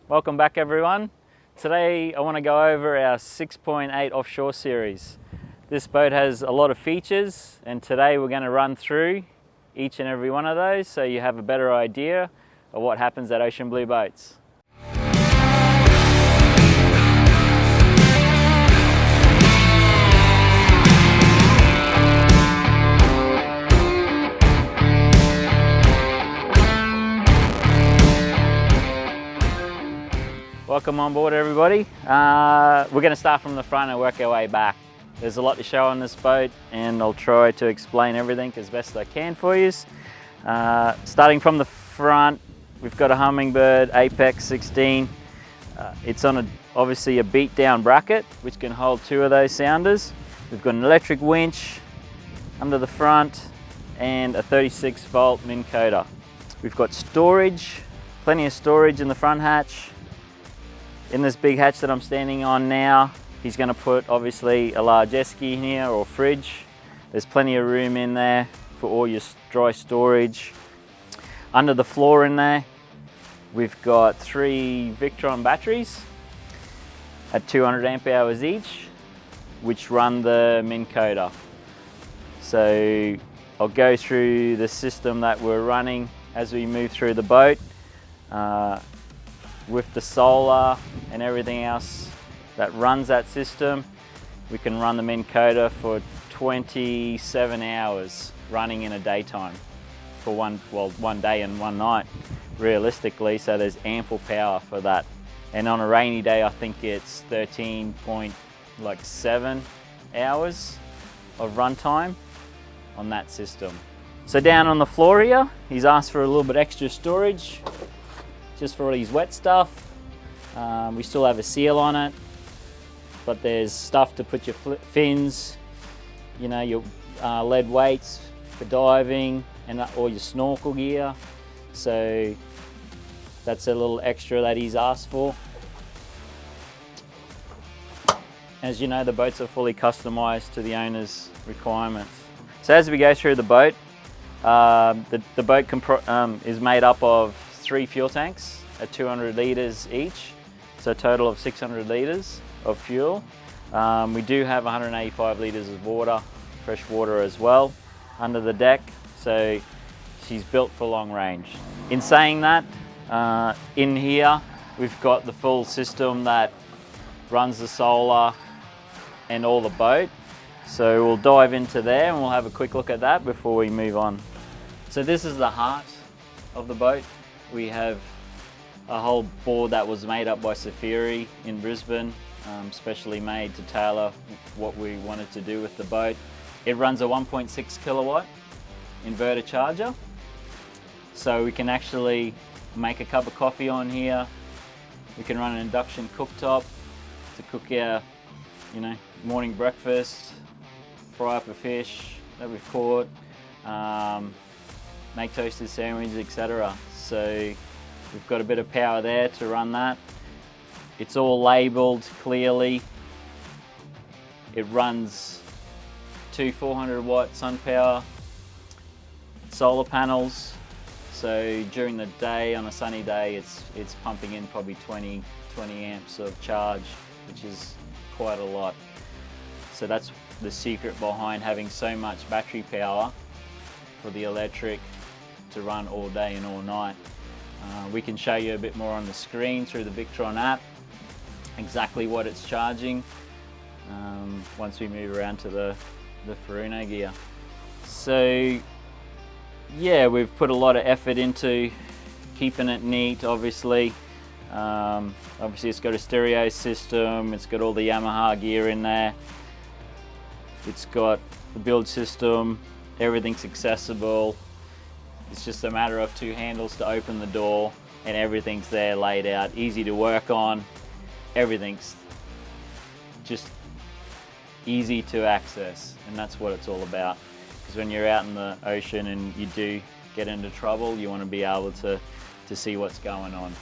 Welcome back everyone. Today I want to go over our 6.8 offshore series. This boat has a lot of features and today we're going to run through each and every one of those so you have a better idea of what happens at OceanBlue boats. Welcome on board everybody. We're going to start from the front and work our way back. There's a lot to show on this boat and I'll try to explain everything as best I can for you. Starting from the front, we've got a Hummingbird Apex 16. It's on obviously a beat down bracket which can hold two of those sounders. We've got an electric winch under the front and a 36 volt Minn Coda. We've got storage, plenty of storage in the front hatch. In this big hatch that I'm standing on now, he's going to put obviously a large esky in here or fridge. There's plenty of room in there for all your dry storage. Under the floor in there, we've got 3 Victron batteries at 200 amp hours each, which run the Minn Coda. So I'll go through the system that we're running as we move through the boat. With the solar and everything else that runs that system, we can run the Minn Coda for 27 hours running in a daytime for one day and one night realistically, so there's ample power for that. And on a rainy day I think it's 13.7 hours of runtime on that system. So down on the floor here, he's asked for a little bit extra storage just for all his wet stuff. We still have a seal on it, but there's stuff to put your fins, you know, your lead weights for diving and all your snorkel gear. So that's a little extra that he's asked for. As you know, the boats are fully customized to the owner's requirements. So as we go through the boat, the boat is made up of 3 fuel tanks at 200 litres each, so a total of 600 litres of fuel. We do have 185 litres of water, fresh water as well, under the deck, so she's built for long range. In saying that, in here we've got the full system that runs the solar and all the boat, so we'll dive into there and we'll have a quick look at that before we move on. So this is the heart of the boat. We have a whole board that was made up by Safiri in Brisbane, specially made to tailor what we wanted to do with the boat. It runs a 1.6 kilowatt inverter charger, so we can actually make a cup of coffee on here. We can run an induction cooktop to cook our, morning breakfast, fry up a fish that we've caught, make toasted sandwiches, etc. So we've got a bit of power there to run that. It's all labelled clearly. It runs 2 400 watt sun power solar panels. So during the day, on a sunny day, it's pumping in probably 20 amps of charge, which is quite a lot. So that's the secret behind having so much battery power for the electric to run all day and all night. We can show you a bit more on the screen through the Victron app exactly what it's charging once we move around to the Furuno gear. So yeah, we've put a lot of effort into keeping it neat. Obviously it's got a stereo system, it's got all the Yamaha gear in there, it's got the build system, everything's accessible. It's just a matter of 2 handles to open the door and everything's there laid out, easy to work on. Everything's just easy to access, and that's what it's all about. Because when you're out in the ocean and you do get into trouble, you want to be able to see what's going on.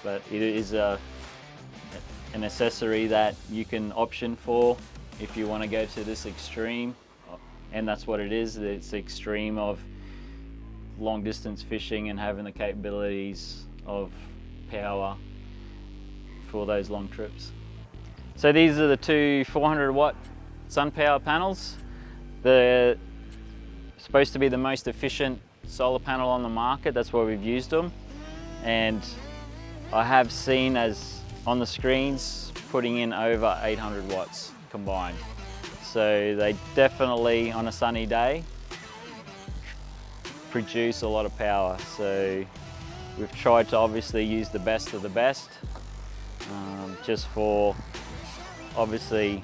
But it is an accessory that you can option for if you want to go to this extreme, and that's what it is. It's the extreme of long distance fishing and having the capabilities of power for those long trips. So these are the two 400 watt sun power panels. They're supposed to be the most efficient solar panel on the market. That's why we've used them. And I have seen, as on the screens, putting in over 800 watts combined. So they definitely, on a sunny day, produce a lot of power. So we've tried to obviously use the best of the best, just for obviously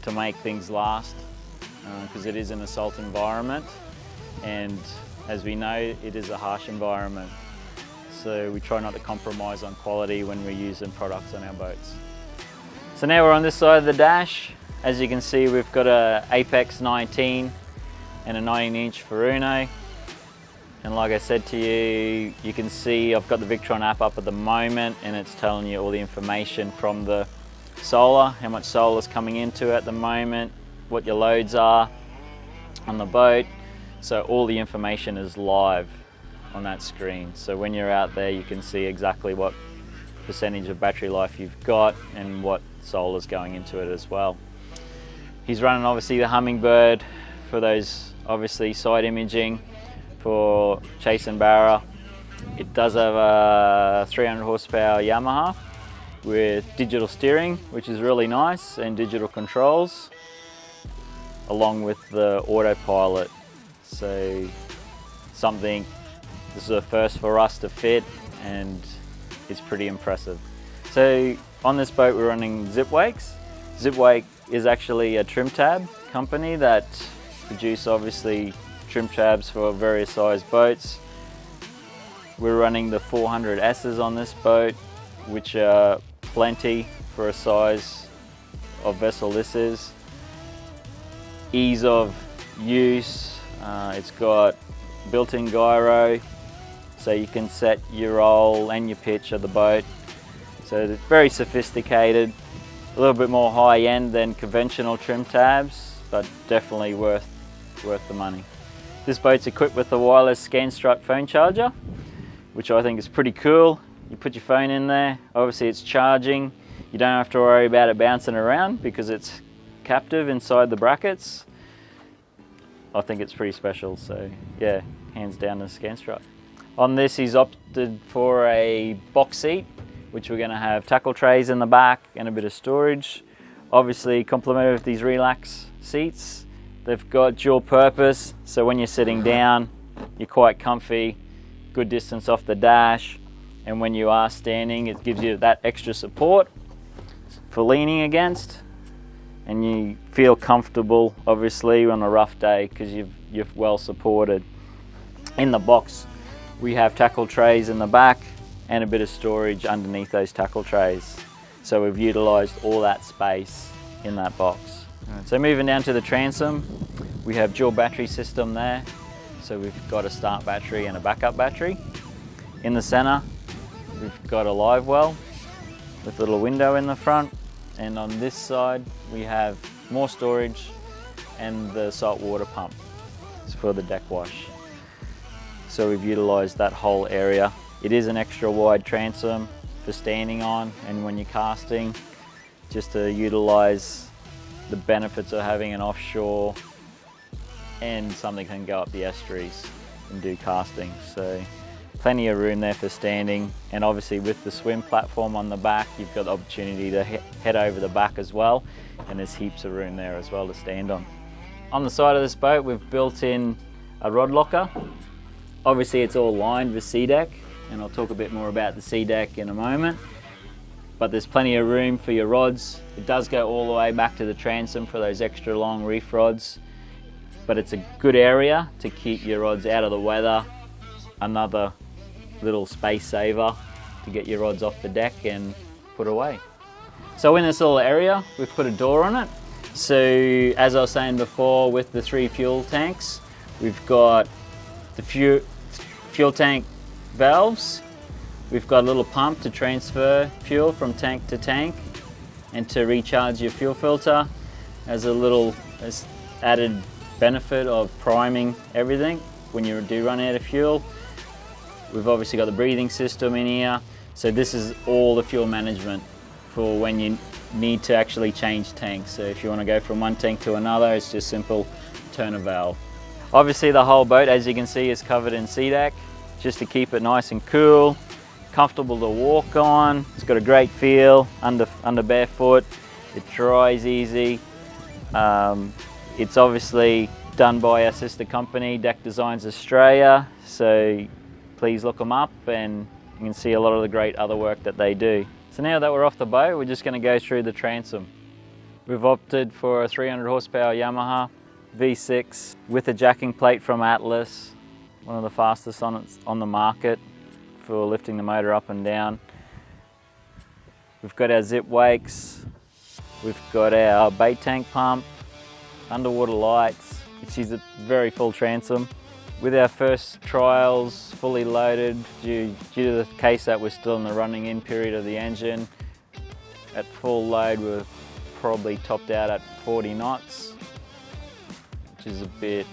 to make things last, because it is in a salt environment, and as we know, it is a harsh environment. So we try not to compromise on quality when we're using products on our boats. So now we're on this side of the dash. As you can see, we've got a Apex 19 and a 19-inch Furuno. And like I said to you, you can see I've got the Victron app up at the moment, and it's telling you all the information from the solar, how much solar is coming into it at the moment, what your loads are on the boat. So all the information is live on that screen. So when you're out there, you can see exactly what percentage of battery life you've got and what solar is going into it as well. He's running obviously the Hummingbird for those obviously side imaging for chase and barra. It does have a 300 horsepower Yamaha with digital steering, which is really nice, and digital controls, along with the autopilot. So something, this is a first for us to fit, and it's pretty impressive. So on this boat we're running Zip Wakes. Zip Wake is actually a trim tab company that produce obviously trim tabs for various size boats. We're running the 400S's on this boat, which are plenty for a size of vessel this is. Ease of use, it's got built-in gyro, so you can set your roll and your pitch of the boat. So it's very sophisticated, a little bit more high-end than conventional trim tabs, but definitely worth the money. This boat's equipped with the wireless ScanStrut phone charger, which I think is pretty cool. You put your phone in there, obviously it's charging. You don't have to worry about it bouncing around because it's captive inside the brackets. I think it's pretty special, so yeah, hands down to ScanStrut. On this, he's opted for a box seat, which we're going to have tackle trays in the back and a bit of storage. Obviously complemented with these relax seats. They've got dual purpose, so when you're sitting down, you're quite comfy, good distance off the dash, and when you are standing, it gives you that extra support for leaning against, and you feel comfortable, obviously, on a rough day because you're well supported. In the box, we have tackle trays in the back and a bit of storage underneath those tackle trays. So we've utilised all that space in that box. So moving down to the transom, we have dual battery system there. So we've got a start battery and a backup battery. In the centre, we've got a live well with a little window in the front. And on this side, we have more storage and the salt water pump for the deck wash. So we've utilised that whole area. It is an extra wide transom for standing on and when you're casting, just to utilise the benefits of having an offshore and something can go up the estuaries and do casting. So plenty of room there for standing, and obviously with the swim platform on the back, you've got the opportunity to head over the back as well, and there's heaps of room there as well to stand on. On the side of this boat, we've built in a rod locker. Obviously it's all lined with sea deck, and I'll talk a bit more about the sea deck in a moment. But there's plenty of room for your rods. It does go all the way back to the transom for those extra long reef rods, but it's a good area to keep your rods out of the weather. Another little space saver to get your rods off the deck and put away. So in this little area, we've put a door on it. So as I was saying before, with the 3 fuel tanks, we've got the fuel tank valves. We've got a little pump to transfer fuel from tank to tank and to recharge your fuel filter as a little added benefit of priming everything when you do run out of fuel. We've obviously got the breathing system in here. So this is all the fuel management for when you need to actually change tanks. So if you want to go from one tank to another, it's just simple, turn a valve. Obviously the whole boat, as you can see, is covered in SeaDek, just to keep it nice and cool, comfortable to walk on. It's got a great feel under barefoot. It dries easy. It's obviously done by our sister company, Deck Designs Australia. So please look them up and you can see a lot of the great other work that they do. So now that we're off the boat, we're just going to go through the transom. We've opted for a 300 horsepower Yamaha V6 with a jacking plate from Atlas, one of the fastest on the market for lifting the motor up and down. We've got our zip wakes, we've got our bait tank pump, underwater lights. She's a very full transom. With our first trials fully loaded, due to the case that we're still in the running in period of the engine, at full load we're probably topped out at 40 knots, which is a bit,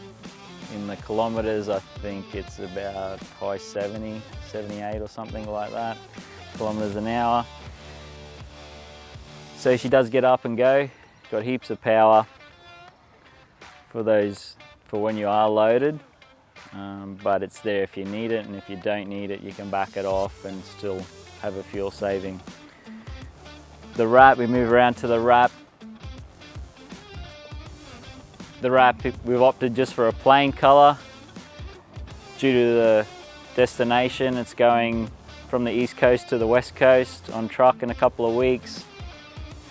in the kilometres I think it's about high 70, 78 or something like that, kilometres an hour. So she does get up and go, got heaps of power for when you are loaded. But it's there if you need it, and if you don't need it, you can back it off and still have a fuel saving. The wrap, we move around to the wrap. The wrap, we've opted just for a plain colour. Due to the destination, it's going from the east coast to the west coast on truck in a couple of weeks.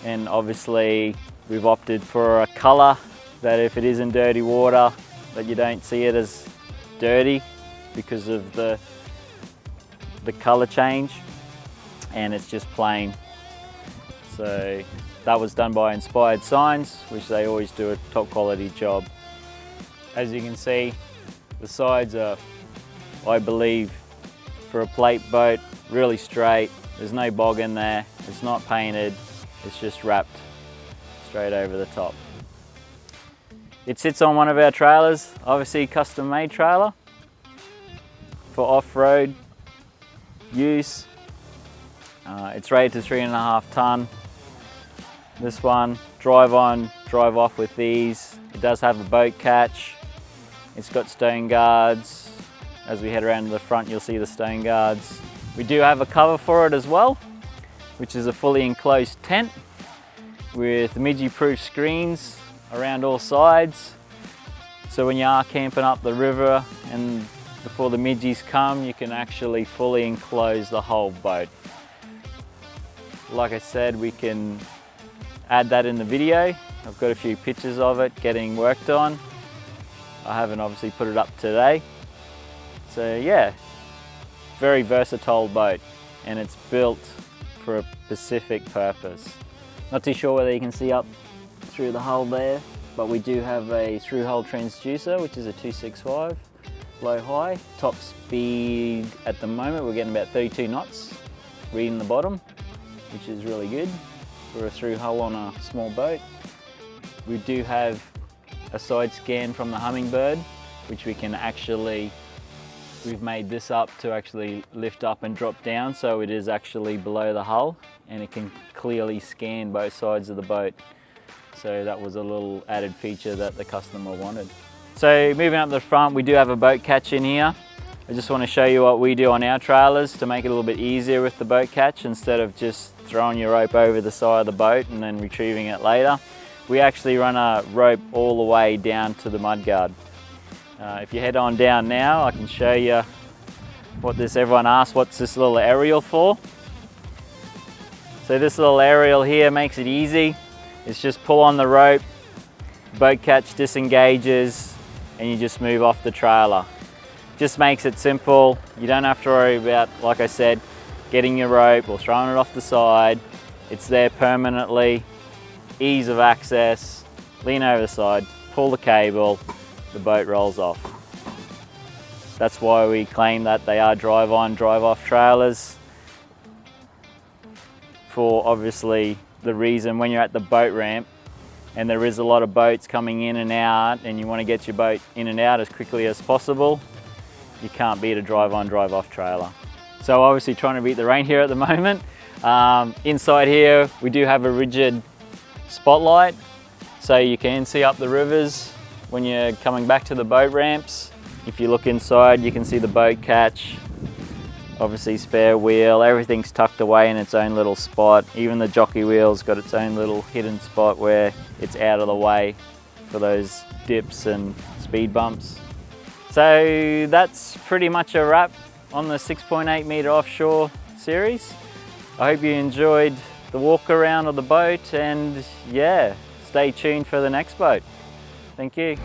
And obviously we've opted for a colour that if it is in dirty water, that you don't see it as dirty because of the colour change, and it's just plain. So that was done by Inspired Signs, which they always do a top quality job. As you can see, the sides are, I believe, for a plate boat, really straight. There's no bog in there, it's not painted, it's just wrapped straight over the top. It sits on one of our trailers, obviously custom made trailer for off-road use. It's rated to 3.5 tonne. This one, drive on, drive off with these. It does have a boat catch. It's got stone guards. As we head around to the front, you'll see the stone guards. We do have a cover for it as well, which is a fully enclosed tent with midgie-proof screens around all sides. So when you are camping up the river and before the midgies come, you can actually fully enclose the whole boat. Like I said, we can add that in the video. I've got a few pictures of it getting worked on. I haven't obviously put it up today. So yeah, very versatile boat, and it's built for a specific purpose. Not too sure whether you can see up through the hull there, but we do have a through hull transducer, which is a 265 low high. Top speed at the moment, we're getting about 32 knots reading the bottom, which is really good for a through hull on a small boat. We do have a side scan from the Hummingbird, which we can actually, we've made this up to actually lift up and drop down, so it is actually below the hull and it can clearly scan both sides of the boat. So that was a little added feature that the customer wanted. So moving up the front, we do have a boat catch in here. I just want to show you what we do on our trailers to make it a little bit easier with the boat catch. Instead of just throwing your rope over the side of the boat and then retrieving it later, we actually run a rope all the way down to the mudguard. If you head on down now, I can show you what this, everyone asks, what's this little aerial for? So this little aerial here makes it easy. It's just pull on the rope, boat catch disengages, and you just move off the trailer. Just makes it simple. You don't have to worry about, like I said, getting your rope or throwing it off the side. It's there permanently, ease of access, lean over the side, pull the cable, the boat rolls off. That's why we claim that they are drive on, drive off trailers, for obviously the reason when you're at the boat ramp and there is a lot of boats coming in and out and you want to get your boat in and out as quickly as possible, you can't beat a drive-on, drive-off trailer. So obviously trying to beat the rain here at the moment. Inside here, we do have a rigid spotlight, so you can see up the rivers when you're coming back to the boat ramps. If you look inside, you can see the boat catch, obviously spare wheel, everything's tucked away in its own little spot. Even the jockey wheel's got its own little hidden spot where it's out of the way for those dips and speed bumps. So that's pretty much a wrap on the 6.8 meter offshore series. I hope you enjoyed the walk around of the boat, and yeah, stay tuned for the next boat. Thank you.